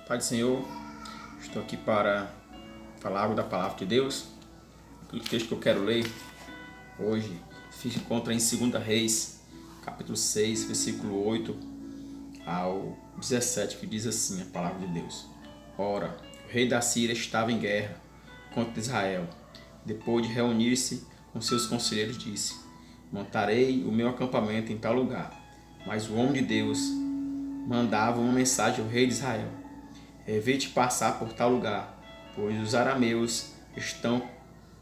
Pai do Senhor, estou aqui para falar algo da palavra de Deus. O texto que eu quero ler hoje se encontra em 2 Reis, capítulo 6, versículo 8 ao 17, que diz assim a palavra de Deus. Ora, o rei da Síria estava em guerra contra Israel. Depois de reunir-se com seus conselheiros, disse: montarei o meu acampamento em tal lugar. Mas o homem de Deus mandava uma mensagem ao rei de Israel: evite passar por tal lugar, pois os arameus estão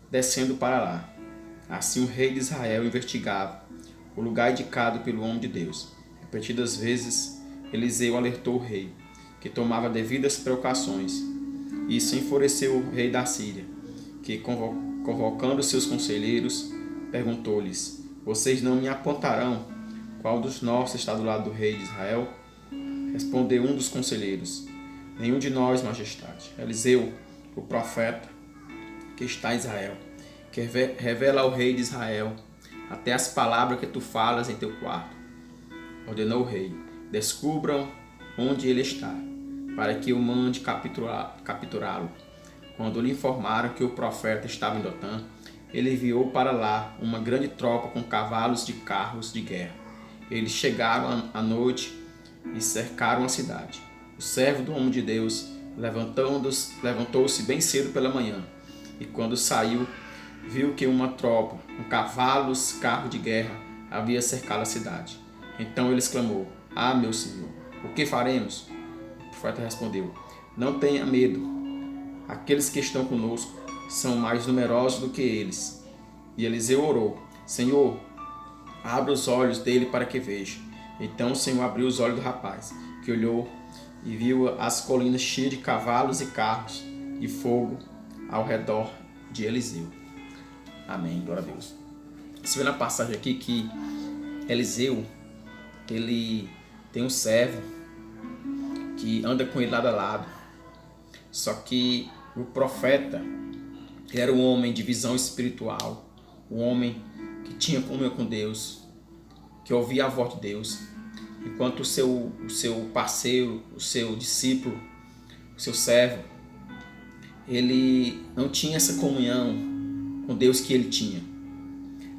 descendo para lá. Assim o rei de Israel investigava o lugar indicado pelo homem de Deus. Repetidas vezes, Eliseu alertou o rei, que tomava devidas precauções. Isso enfureceu o rei da Síria, que, convocando seus conselheiros, perguntou-lhes: vocês não me apontarão qual dos nossos está do lado do rei de Israel? Respondeu um dos conselheiros: nenhum de nós, majestade. Eliseu, o profeta que está em Israel, que revela ao rei de Israel até as palavras que tu falas em teu quarto. Ordenou o rei: descubram onde ele está, para que eu mande capturá-lo. Quando lhe informaram que o profeta estava em Dotã, ele enviou para lá uma grande tropa com cavalos de carros de guerra. Eles chegaram à noite e cercaram a cidade. O servo do homem de Deus levantou-se bem cedo pela manhã, e quando saiu, viu que uma tropa com cavalos, carros de guerra, havia cercado a cidade. Então ele exclamou: ah, meu senhor, o que faremos? O profeta respondeu: não tenha medo, aqueles que estão conosco são mais numerosos do que eles. E Eliseu orou: Senhor, abra os olhos dele para que veja. Então o Senhor abriu os olhos do rapaz, que olhou e viu as colinas cheias de cavalos e carros de fogo ao redor de Eliseu. Amém, glória a Deus. Você vê na passagem aqui que Eliseu, ele tem um servo que anda com ele lado a lado. Só que o profeta, ele era um homem de visão espiritual, um homem que tinha comunhão com Deus, que ouvia a voz de Deus, enquanto o seu parceiro, o seu discípulo, o seu servo, ele não tinha essa comunhão com Deus que ele tinha.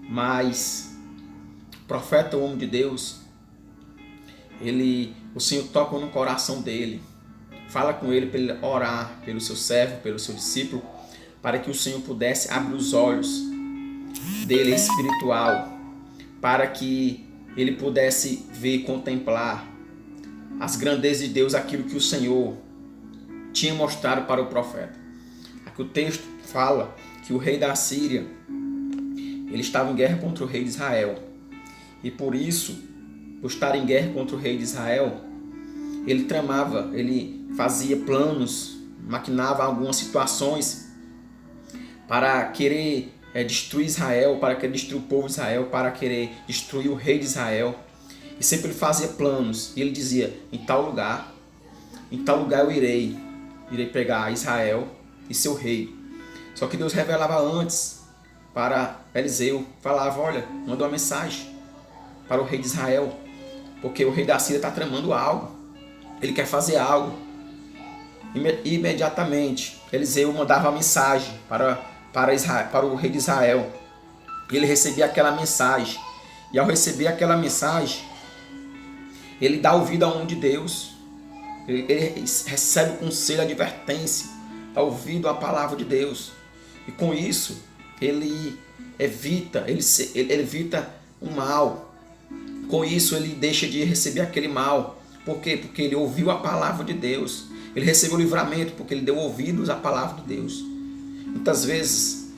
Mas o profeta, o homem de Deus, o Senhor toca no coração dele, fala com ele para ele orar pelo seu servo, pelo seu discípulo, para que o Senhor pudesse abrir os olhos dele espiritual, para que ele pudesse ver e contemplar as grandezas de Deus, aquilo que o Senhor tinha mostrado para o profeta. Aqui o texto fala que o rei da Síria, ele estava em guerra contra o rei de Israel. E por isso, por estar em guerra contra o rei de Israel, ele tramava, ele fazia planos, maquinava algumas situações para querer destruir Israel, para querer destruir o povo de Israel, para querer destruir o rei de Israel. E sempre ele fazia planos. E ele dizia: em tal lugar eu irei pegar Israel e seu rei. Só que Deus revelava antes para Eliseu, falava: olha, manda uma mensagem para o rei de Israel, porque o rei da Síria está tramando algo, ele quer fazer algo. Imediatamente Eliseu mandava a mensagem para o rei de Israel. Ele recebia aquela mensagem, e ao receber aquela mensagem, ele dá ouvido ao homem de Deus, ele recebe o conselho, a advertência, dá ouvido à palavra de Deus, e com isso ele evita o mal. Com isso ele deixa de receber aquele mal. Por quê? Porque ele ouviu a palavra de Deus. Ele recebeu o livramento porque ele deu ouvidos à palavra de Deus. Muitas vezes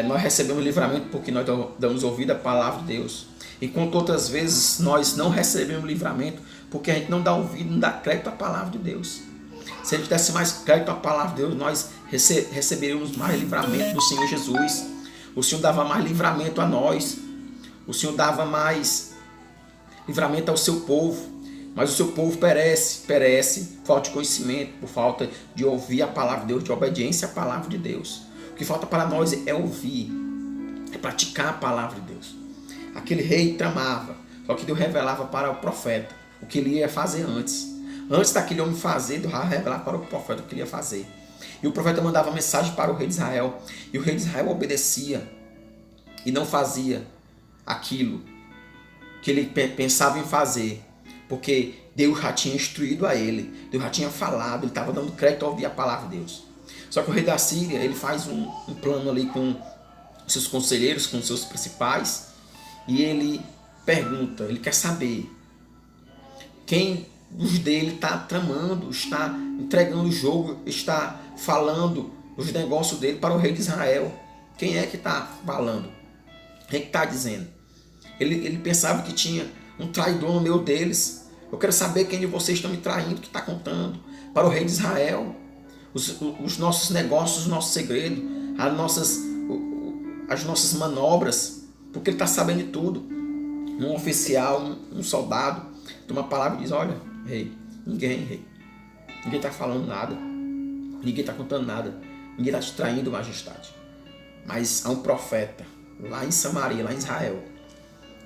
nós recebemos livramento porque nós damos ouvido à palavra de Deus, enquanto outras vezes nós não recebemos livramento porque a gente não dá ouvido, não dá crédito à palavra de Deus. Se a gente desse mais crédito à palavra de Deus, nós receberíamos mais livramento do Senhor Jesus. O Senhor dava mais livramento a nós. O Senhor dava mais livramento ao seu povo. Mas o seu povo perece, falta de conhecimento, por falta de ouvir a palavra de Deus, de obediência à palavra de Deus. O que falta para nós é ouvir, é praticar a palavra de Deus. Aquele rei tramava, só que Deus revelava para o profeta o que ele ia fazer antes. Antes daquele homem fazer, Deus vai revelar para o profeta o que ele ia fazer. E o profeta mandava mensagem para o rei de Israel. E o rei de Israel obedecia e não fazia aquilo que ele pensava em fazer. Porque Deus já tinha instruído a ele. Deus já tinha falado. Ele estava dando crédito ao ouvir a palavra de Deus. Só que o rei da Síria, ele faz um plano ali com seus conselheiros, com seus principais. E ele pergunta, ele quer saber quem os dele está tramando, está entregando o jogo, está falando os negócios dele para o rei de Israel. Quem é que está falando? Quem é que está dizendo? Ele pensava que tinha um traidor no meio deles. Eu quero saber quem de vocês estão me traindo, que está contando para o rei de Israel. Os nossos negócios, os nossos segredos, as nossas manobras, porque ele está sabendo de tudo. Um oficial, um soldado, toma uma palavra e diz, olha, rei, ninguém está falando nada, ninguém está contando nada, ninguém está te traindo, majestade. Mas há um profeta lá em Samaria, lá em Israel,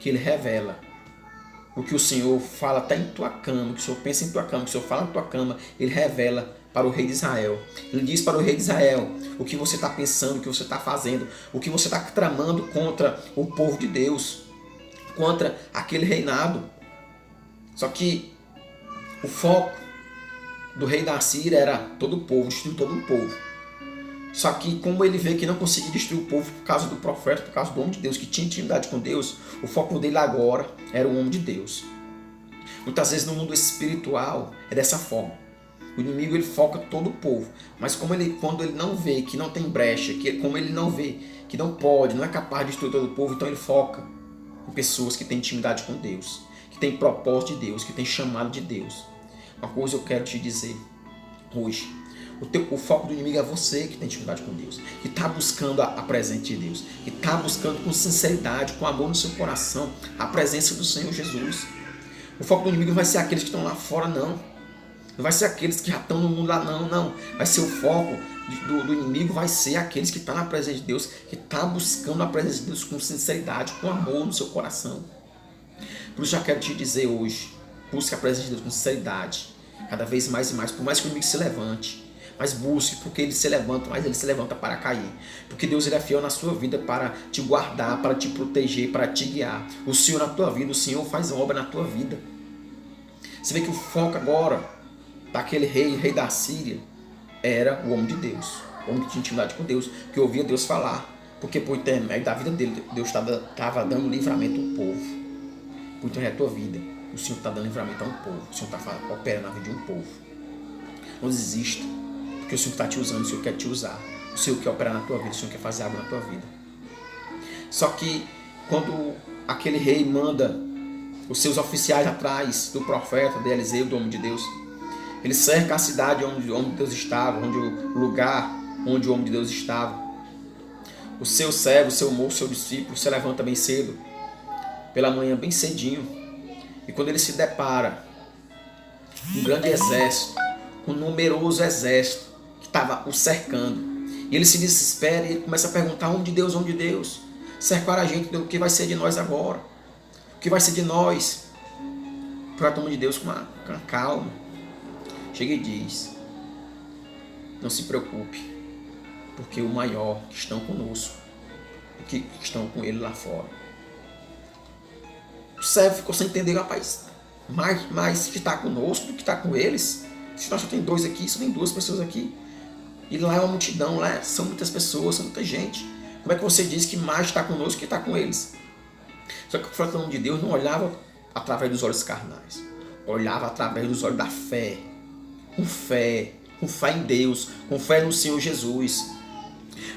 que ele revela o que o Senhor fala até em tua cama, o que o Senhor pensa em tua cama, o que o Senhor fala em tua cama, ele revela para o rei de Israel. Ele diz para o rei de Israel o que você está pensando, o que você está fazendo, o que você está tramando contra o povo de Deus, contra aquele reinado. Só que o foco do rei da Síria era todo o povo, destruir todo o povo. Só que como ele vê que não conseguia destruir o povo por causa do profeta, por causa do homem de Deus, que tinha intimidade com Deus, o foco dele agora era o homem de Deus. Muitas vezes no mundo espiritual é dessa forma. O inimigo ele foca todo o povo, mas quando ele não vê que não tem brecha, como ele não vê que não pode, não é capaz de destruir todo o povo, então ele foca em pessoas que têm intimidade com Deus, que têm propósito de Deus, que têm chamado de Deus. Uma coisa eu quero te dizer hoje. O foco do inimigo é você que tem intimidade com Deus, que está buscando a presença de Deus, que está buscando com sinceridade, com amor no seu coração, a presença do Senhor Jesus. O foco do inimigo não vai ser aqueles que estão lá fora, não. Não vai ser aqueles que já estão no mundo lá, não. Vai ser o foco do inimigo, vai ser aqueles que estão na presença de Deus, que estão buscando a presença de Deus com sinceridade, com amor no seu coração. Por isso já quero te dizer hoje, busque a presença de Deus com sinceridade, cada vez mais e mais, por mais que o inimigo se levante. Mas busque, porque ele se levanta, mas ele se levanta para cair. Porque Deus ele é fiel na sua vida para te guardar, para te proteger, para te guiar. O Senhor na tua vida, o Senhor faz obra na tua vida. Você vê que o foco agora daquele rei da Síria era o homem de Deus. O homem que tinha intimidade com Deus, que ouvia Deus falar. Porque por intermédio da vida dele, Deus estava dando livramento ao povo. Por intermédio da tua vida, o Senhor está dando livramento a um povo. O Senhor está operando na vida de um povo. Não desista. Porque o Senhor está te usando, o Senhor quer te usar. O Senhor quer operar na tua vida, o Senhor quer fazer algo na tua vida. Só que quando aquele rei manda os seus oficiais atrás do profeta, de Eliseu, do homem de Deus, ele cerca a cidade onde o homem de Deus estava, onde o lugar onde o homem de Deus estava. O seu servo, o seu moço, o seu discípulo se levanta bem cedo, pela manhã bem cedinho, e quando ele se depara com um grande exército, um numeroso exército que estava o cercando, e ele se desespera e ele começa a perguntar: homem de Deus, cercaram a gente, o que vai ser de nós agora? O que vai ser de nós? O profeta homem de Deus com calma chega e diz: não se preocupe, porque o maior que estão conosco, que estão com ele lá fora. O servo ficou sem entender, rapaz, mais que está conosco do que está com eles. Se nós só tem dois aqui, só tem duas pessoas aqui. E lá é uma multidão, lá são muitas pessoas, são muita gente. Como é que você diz que mais está conosco que está com eles? Só que o profeta de Deus não olhava através dos olhos carnais. Olhava através dos olhos da fé. Com fé em Deus, com fé no Senhor Jesus.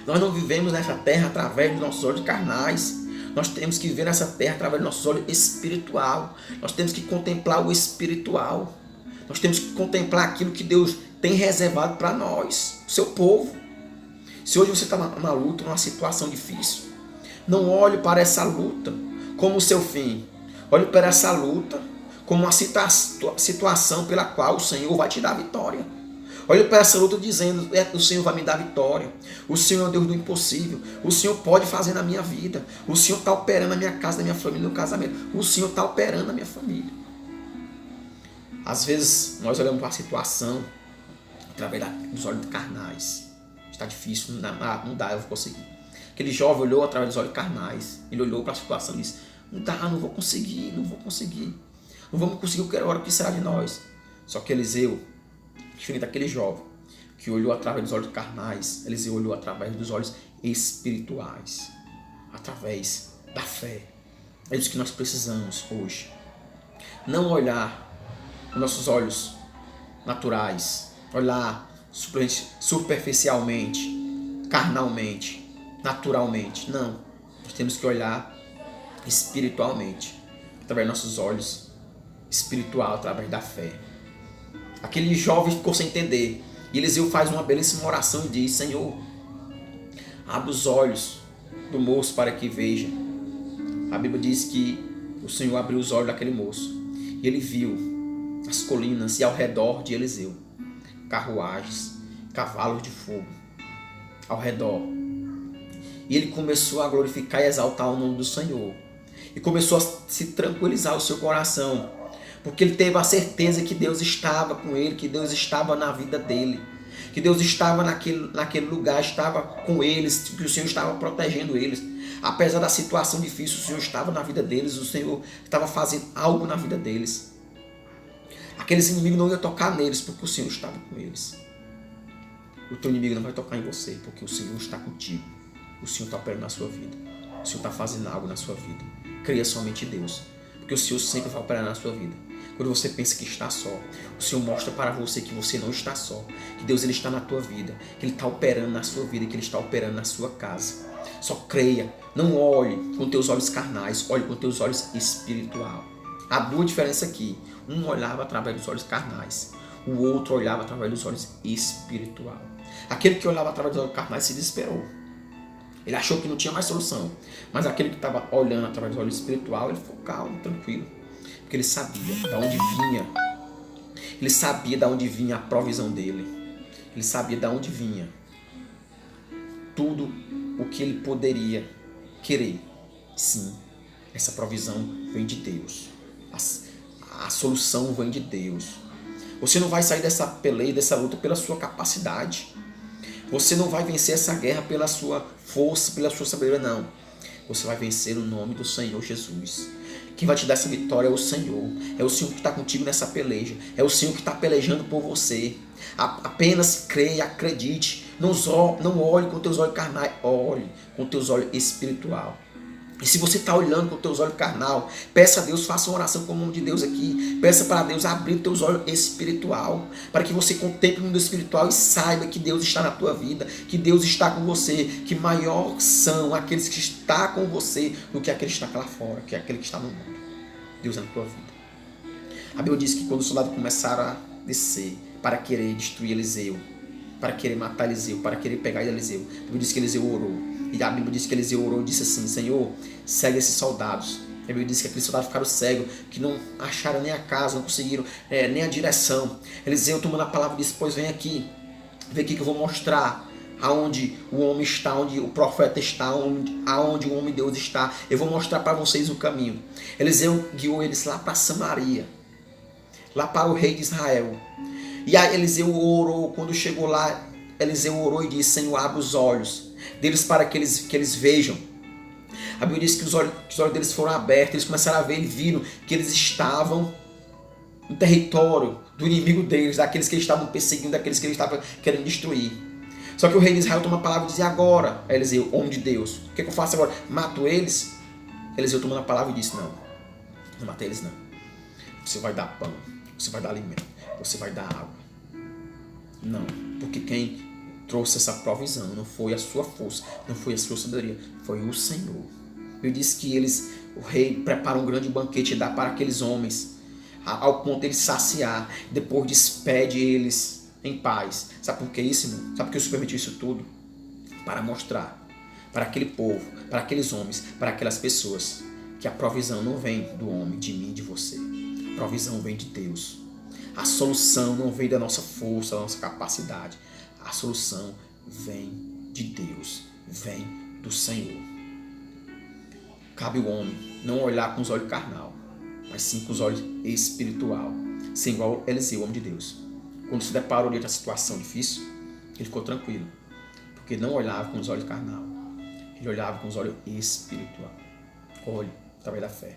Nós não vivemos nessa terra através dos nossos olhos carnais. Nós temos que viver nessa terra através dos nossos olhos espiritual. Nós temos que contemplar o espiritual. Nós temos que contemplar aquilo que Deus tem reservado para nós, o seu povo. Se hoje você está numa luta, numa situação difícil, não olhe para essa luta como o seu fim. Olhe para essa luta como uma situação pela qual o Senhor vai te dar vitória. Olhe para essa luta dizendo: o Senhor vai me dar vitória. O Senhor é o Deus do impossível. O Senhor pode fazer na minha vida. O Senhor está operando na minha casa, na minha família, no casamento. O Senhor está operando na minha família. Às vezes nós olhamos para a situação através dos olhos carnais. Está difícil, não dá, eu vou conseguir. Aquele jovem olhou através dos olhos carnais. Ele olhou para a situação e disse: não dá, não vou conseguir. Não vamos conseguir, eu quero, o que será de nós? Só que Eliseu, diferente daquele jovem, que olhou através dos olhos carnais, Eliseu olhou através dos olhos espirituais, através da fé. É isso que nós precisamos hoje. Não olhar com nossos olhos naturais, olhar superficialmente, carnalmente, naturalmente. Não. Nós temos que olhar espiritualmente, através dos nossos olhos espiritual, através da fé. Aquele jovem ficou sem entender. E Eliseu faz uma belíssima oração e diz: Senhor, abre os olhos do moço para que veja. A Bíblia diz que o Senhor abriu os olhos daquele moço. E ele viu as colinas e ao redor de Eliseu carruagens, cavalos de fogo ao redor. E ele começou a glorificar e exaltar o nome do Senhor. E começou a se tranquilizar o seu coração, porque ele teve a certeza que Deus estava com ele, que Deus estava na vida dele, que Deus estava naquele lugar, estava com eles, que o Senhor estava protegendo eles. Apesar da situação difícil, o Senhor estava na vida deles, o Senhor estava fazendo algo na vida deles. Aqueles inimigos não iam tocar neles, porque o Senhor estava com eles. O teu inimigo não vai tocar em você, porque o Senhor está contigo. O Senhor está operando na sua vida. O Senhor está fazendo algo na sua vida. Creia somente em Deus, porque o Senhor sempre vai operar na sua vida. Quando você pensa que está só, o Senhor mostra para você que você não está só, que Deus ele está na tua vida, que Ele está operando na sua vida, que Ele está operando na sua casa. Só creia, não olhe com teus olhos carnais, olhe com teus olhos espirituais. Há duas diferenças aqui. Um olhava através dos olhos carnais, o outro olhava através dos olhos espirituais. Aquele que olhava através dos olhos carnais se desesperou. Ele achou que não tinha mais solução. Mas aquele que estava olhando através dos olhos espirituais, ele ficou calmo, tranquilo. Porque ele sabia de onde vinha. Ele sabia de onde vinha a provisão dele. Ele sabia de onde vinha tudo o que ele poderia querer. Sim, essa provisão vem de Deus. A solução vem de Deus. Você não vai sair dessa peleia, dessa luta pela sua capacidade. Você não vai vencer essa guerra pela sua força, pela sua sabedoria, não. Você vai vencer no nome do Senhor Jesus. Quem vai te dar essa vitória é o Senhor. É o Senhor que está contigo nessa peleja. É o Senhor que está pelejando por você. Apenas creia, acredite. Não olhe com teus olhos carnais. Olhe com teus olhos espiritual. E se você está olhando com teus olhos carnal, peça a Deus, faça uma oração com o nome de Deus aqui. Peça para Deus abrir teus olhos espiritual, para que você contemple o mundo espiritual e saiba que Deus está na tua vida, que Deus está com você, que maior são aqueles que estão com você do que aqueles que estão lá fora, que é aquele que está no mundo. Deus é na tua vida. A Bíblia diz que quando os soldados começaram a descer para querer destruir Eliseu, para querer matar Eliseu, para querer pegar Eliseu, a Bíblia diz que Eliseu orou. E a Bíblia diz que Eliseu orou e disse assim: Senhor, segue esses soldados. A Bíblia diz que aqueles soldados ficaram cegos, que não acharam nem a casa, não conseguiram nem a direção. Eliseu tomando a palavra disse: pois vem aqui, vem aqui que eu vou mostrar aonde o homem está, onde o profeta está, aonde o homem de Deus está. Eu vou mostrar para vocês o caminho. Eliseu guiou eles lá para Samaria, lá para o rei de Israel. E aí Eliseu orou. Quando chegou lá, Eliseu orou e disse: Senhor, abre os olhos deles para que eles vejam. A Bíblia diz que os olhos deles foram abertos, eles começaram a ver e viram que eles estavam no território do inimigo deles, daqueles que eles estavam perseguindo, daqueles que eles estavam querendo destruir. Só que o rei de Israel toma a palavra e diz: agora, Eliseu, homem de Deus, o que eu faço agora? Mato eles? Eliseu tomando a palavra e disse: não matei eles não. Você vai dar pão, você vai dar alimento, você vai dar água. Não, porque quem trouxe essa provisão não foi a sua força, não foi a sua sabedoria, foi o Senhor. Eu disse que o rei prepara um grande banquete e dá para aqueles homens, ao ponto de eles saciar, depois despede eles em paz. Sabe por que isso, irmão? Sabe por que o Senhor permitiu isso tudo? Para mostrar para aquele povo, para aqueles homens, para aquelas pessoas, que a provisão não vem do homem, de mim, de você. A provisão vem de Deus. A solução não vem da nossa força, da nossa capacidade. A solução vem de Deus, vem do Senhor. Cabe o homem não olhar com os olhos carnal, mas sim com os olhos espiritual. ser igual Eliseu, o homem de Deus. Quando se deparou diante da situação difícil, ele ficou tranquilo, porque não olhava com os olhos carnal, ele olhava com os olhos espiritual. Olhe através da fé.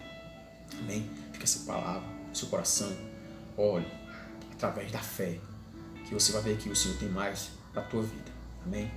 Amém? Fica essa palavra no seu coração. Olhe através da fé, que você vai ver que o Senhor tem mais para a tua vida. Amém?